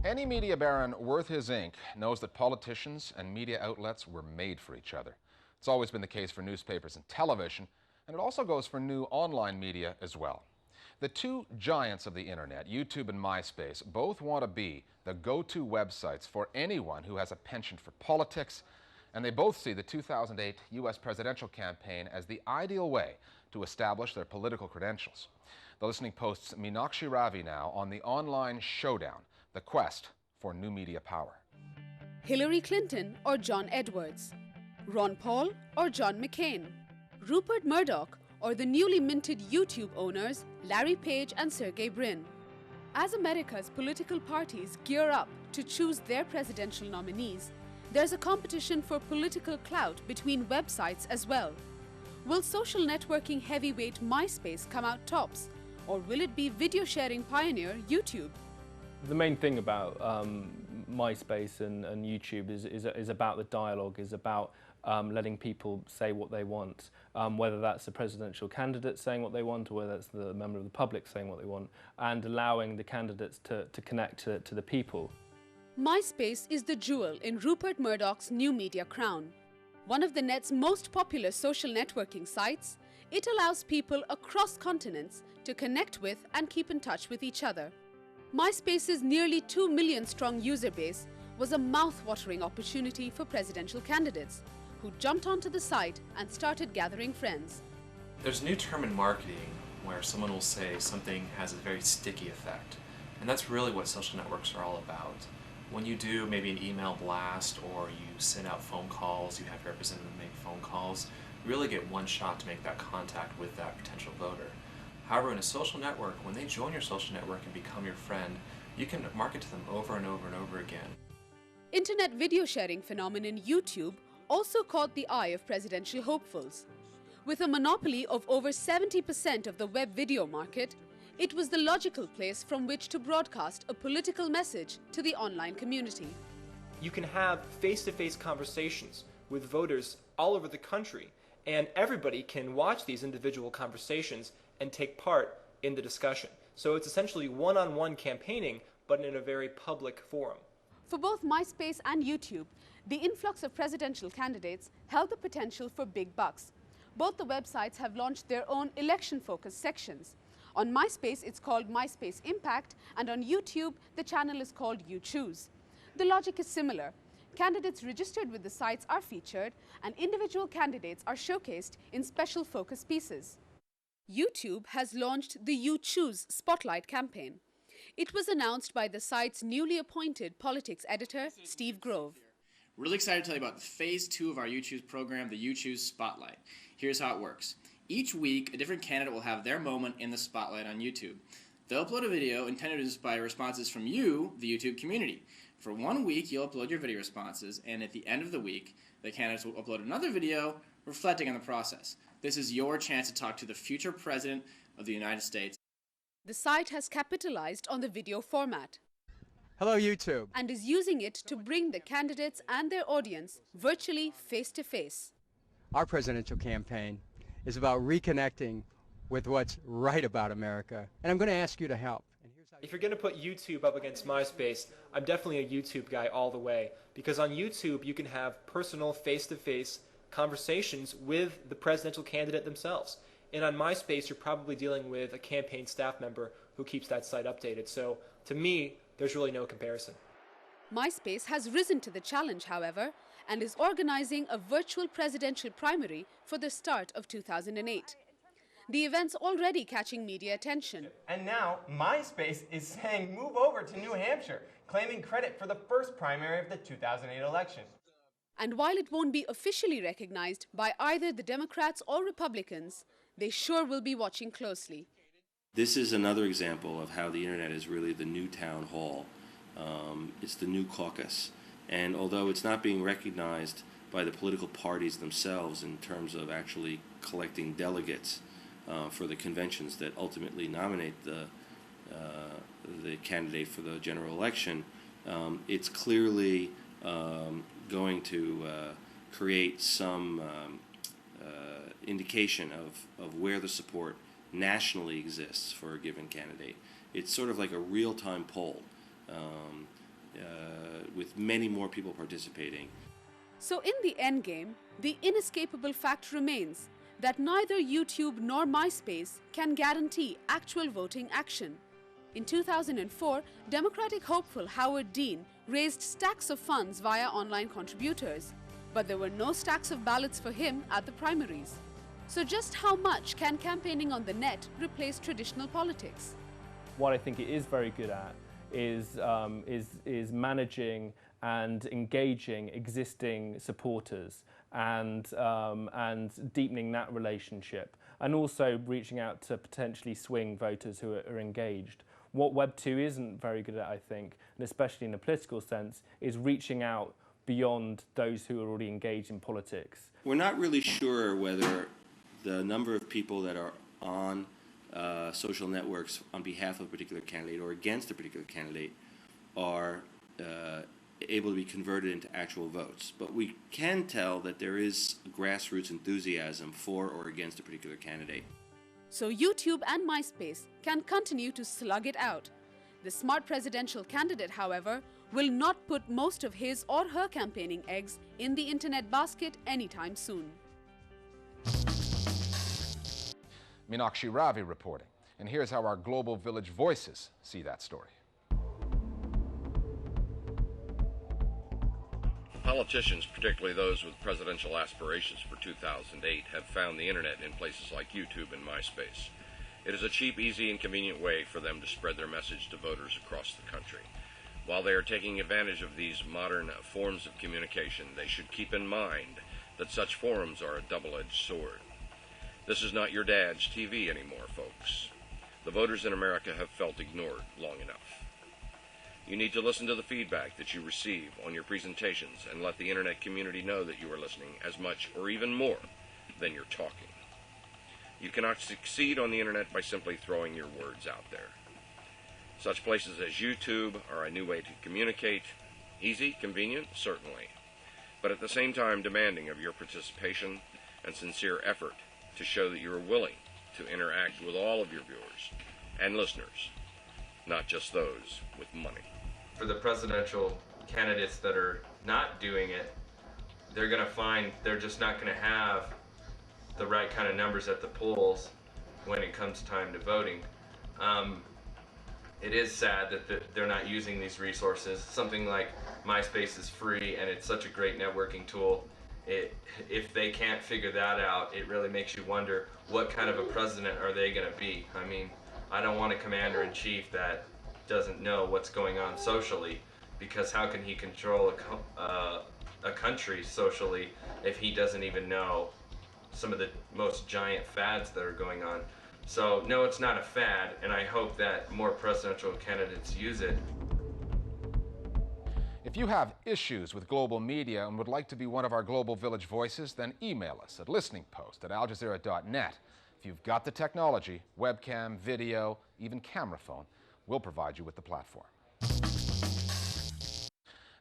Any media baron worth his ink knows that politicians and media outlets were made for each other. It's always been the case for newspapers and television, and it also goes for new online media as well. The two giants of the internet, YouTube and MySpace, both want to be the go-to websites for anyone who has a penchant for politics, and they both see the 2008 U.S. presidential campaign as the ideal way to establish their political credentials. The Listening Post's Meenakshi Ravi now on the online showdown, the quest for new media power. Hillary Clinton or John Edwards? Ron Paul or John McCain? Rupert Murdoch or the newly minted YouTube owners Larry Page and Sergey Brin? As America's political parties gear up to choose their presidential nominees, there's a competition for political clout between websites as well. Will social networking heavyweight MySpace come out tops, or will it be video sharing pioneer YouTube? The main thing about MySpace and YouTube is about the dialogue, is about letting people say what they want, whether that's the presidential candidate saying what they want or whether that's the member of the public saying what they want, and allowing the candidates to connect to the people. MySpace is the jewel in Rupert Murdoch's new media crown. One of the net's most popular social networking sites, it allows people across continents to connect with and keep in touch with each other. MySpace's nearly 2 million strong user base was a mouth-watering opportunity for presidential candidates who jumped onto the site and started gathering friends. There's a new term in marketing where someone will say something has a very sticky effect, and that's really what social networks are all about. When you do maybe an email blast or you send out phone calls, you have your representative make phone calls, you really get one shot to make that contact with that potential voter. However, in a social network, when they join your social network and become your friend, you can market to them over and over and over again. Internet video sharing phenomenon YouTube also caught the eye of presidential hopefuls. With a monopoly of over 70% of the web video market, it was the logical place from which to broadcast a political message to the online community. You can have face-to-face conversations with voters all over the country, and everybody can watch these individual conversations and take part in the discussion. So it's essentially one-on-one campaigning, but in a very public forum. For both MySpace and YouTube, the influx of presidential candidates held the potential for big bucks. Both the websites have launched their own election-focused sections. On MySpace, it's called MySpace Impact, and on YouTube, the channel is called You Choose. The logic is similar. Candidates registered with the sites are featured, and individual candidates are showcased in special focus pieces. YouTube has launched the You Choose Spotlight campaign. It was announced by the site's newly appointed politics editor, Steve Grove. Really excited to tell you about Phase 2 of our You Choose program, the You Choose Spotlight. Here's how it works. Each week, a different candidate will have their moment in the spotlight on YouTube. They'll upload a video intended to inspire responses from you, the YouTube community. For 1 week, you'll upload your video responses, and at the end of the week, the candidates will upload another video reflecting on the process. This is your chance to talk to the future President of the United States. The site has capitalized on the video format. Hello, YouTube. And is using it to bring the candidates and their audience virtually face-to-face. Our presidential campaign is about reconnecting with what's right about America. And I'm going to ask you to help. If you're going to put YouTube up against MySpace, I'm definitely a YouTube guy all the way. Because on YouTube, you can have personal face-to-face conversations with the presidential candidate themselves. And on MySpace, you're probably dealing with a campaign staff member who keeps that site updated. So to me, there's really no comparison. MySpace has risen to the challenge, however, and is organizing a virtual presidential primary for the start of 2008. The event's already catching media attention. And now, MySpace is saying move over to New Hampshire, claiming credit for the first primary of the 2008 election. And while it won't be officially recognized by either the Democrats or Republicans, they sure will be watching closely. This is another example of how the internet is really the new town hall. It's the new caucus. And although it's not being recognized by the political parties themselves in terms of actually collecting delegates for the conventions that ultimately nominate the candidate for the general election, it's clearly going to create some indication of where the support nationally exists for a given candidate. It's sort of like a real-time poll. with many more people participating. So in the endgame, the inescapable fact remains that neither YouTube nor MySpace can guarantee actual voting action. In 2004, Democratic hopeful Howard Dean raised stacks of funds via online contributors, but there were no stacks of ballots for him at the primaries. So just how much can campaigning on the net replace traditional politics? What I think it is very good at is managing and engaging existing supporters and deepening that relationship, and also reaching out to potentially swing voters who are engaged. What Web 2 isn't very good at, I think, and especially in a political sense, is reaching out beyond those who are already engaged in politics. We're not really sure whether the number of people that are on social networks on behalf of a particular candidate or against a particular candidate are able to be converted into actual votes. But we can tell that there is grassroots enthusiasm for or against a particular candidate. So YouTube and MySpace can continue to slug it out. The smart presidential candidate, however, will not put most of his or her campaigning eggs in the internet basket anytime soon. Meenakshi Ravi reporting. And here's how our Global Village voices see that story. Politicians, particularly those with presidential aspirations for 2008, have found the internet in places like YouTube and MySpace. It is a cheap, easy, and convenient way for them to spread their message to voters across the country. While they are taking advantage of these modern forms of communication, they should keep in mind that such forums are a double-edged sword. This is not your dad's TV anymore, folks. The voters in America have felt ignored long enough. You need to listen to the feedback that you receive on your presentations and let the internet community know that you are listening as much or even more than you're talking. You cannot succeed on the internet by simply throwing your words out there. Such places as YouTube are a new way to communicate. Easy, convenient, certainly, but at the same time demanding of your participation and sincere effort to show that you are willing to interact with all of your viewers and listeners, not just those with money. For the presidential candidates that are not doing it, they're going to find they're just not going to have the right kind of numbers at the polls when it comes time to voting. It is sad that they're not using these resources. Something like MySpace is free and it's such a great networking tool. If they can't figure that out, it really makes you wonder what kind of a president are they going to be. I mean, I don't want a commander-in-chief that doesn't know what's going on socially, because how can he control a country socially if he doesn't even know some of the most giant fads that are going on? So no, it's not a fad, and I hope that more presidential candidates use it. If you have issues with global media and would like to be one of our Global Village voices, then email us at listeningpost@aljazeera.net. If you've got the technology, webcam, video, even camera phone, we'll provide you with the platform.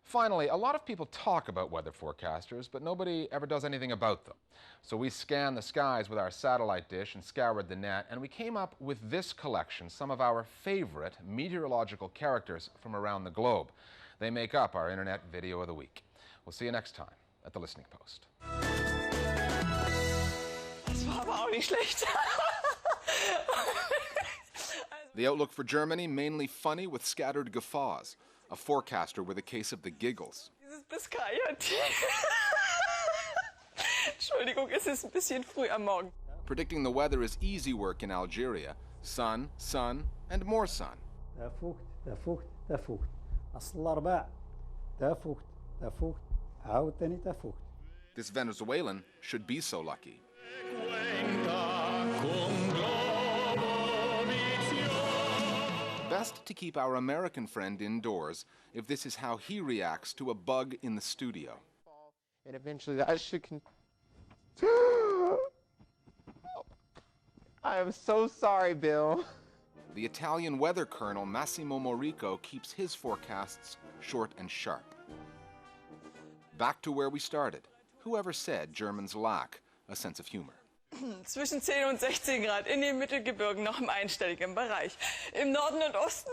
Finally, a lot of people talk about weather forecasters, but nobody ever does anything about them. So we scanned the skies with our satellite dish and scoured the net, and we came up with this collection, some of our favorite meteorological characters from around the globe. They make up our Internet Video of the Week. We'll see you next time at the Listening Post. Das war aber auch nicht schlecht. The outlook for Germany, mainly funny with scattered guffaws. A forecaster with a case of the giggles. Dieses Biskaya-Tee. Entschuldigung, es ist ein bisschen früh am Morgen. Predicting the weather is easy work in Algeria. Sun, sun, and more sun. This Venezuelan should be so lucky. Best to keep our American friend indoors if this is how he reacts to a bug in the studio. And eventually that should I am so sorry, Bill. The Italian weather colonel Massimo Morico keeps his forecasts short and sharp. Back to where we started. Whoever said Germans lack a sense of humor? Zwischen 10 und 16 Grad, in den Mittelgebirgen noch im einstelligen Bereich. Im Norden und Osten